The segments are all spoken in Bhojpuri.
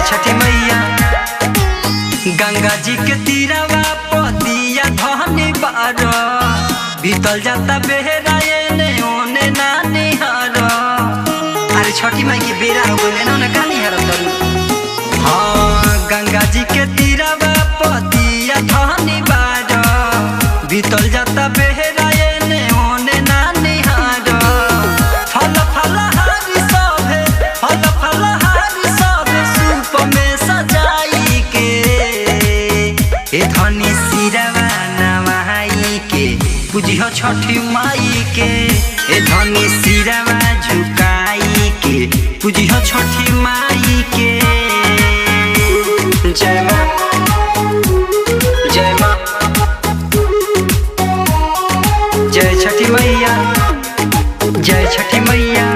छठी मैया। गंगा जी के तीरवा पतिया धनी बार बीतल जाता बेहरा एने ओने नानी हर। अरे छठी माई के बेरा हो गइल ना कानी हर तरू। हाँ गंगा जी के तीरवा पतिया धनी बार बीतल जाता बेहरा एने ओने नानी हर। फल फल हारी सभे फल फल हारी सभे सूप में सजाई के ए धनी सिरवा नवाई के पूजियो छठी माई के। ए धनी सिरवा झुकाई के पूजियो छठी माई के। जय माँ जय माँ जय छठी मैया जय छठी मैया।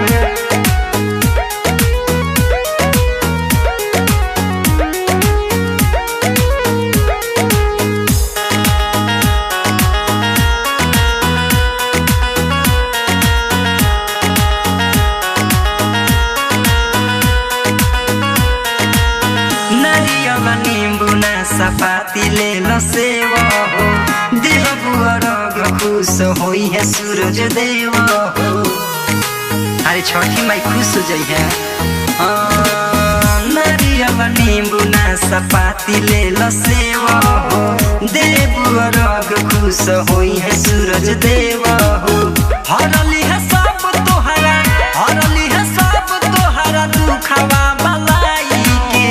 सपाती ले लो सेवा हो देह बुअरग खुश होई है सूरज देव हो। अरे छठी माई खुश हो जाई है। नारियल नींबू ना सपाती ले लो सेवा हो देह बुअरग खुश होई है सूरज देव हो। हरली है सब तोहरा हरली है सब तोहरा दुखवा बलाई के।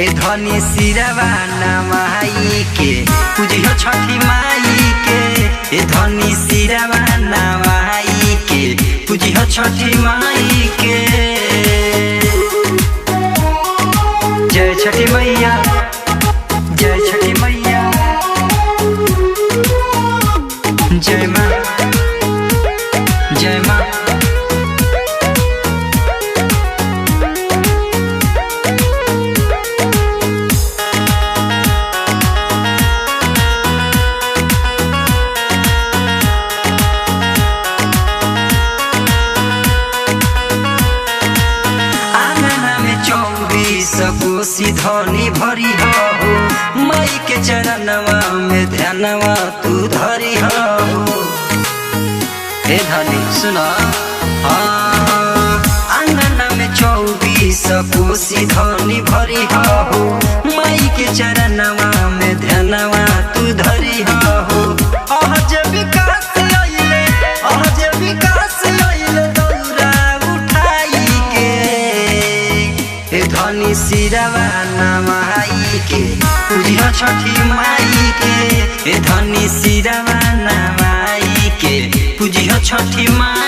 ए धनी सिरवा नवाई के पूजियो छठी माई के। ए धनी सिरवा नवाई के पूजियो छठी माई के। जय छठी मैया जय छठी मैया। जय माँ जय माँ। कोसी धनी भरी हो माई के चरणवा में ध्यानवा तू धरी हो। हे धनी सुना आंगन में 24 कोसी धनी भरी हो माई के चरणवा में ध्यानवा तू धरी हो। अहज विकास आइले अहज विकास आइले दौरा उठाई के। ए धनी सिरवा नवाई के पूजियो छठी माई के। ए धनी सिरवा नवाई के पूजियो छठी माई।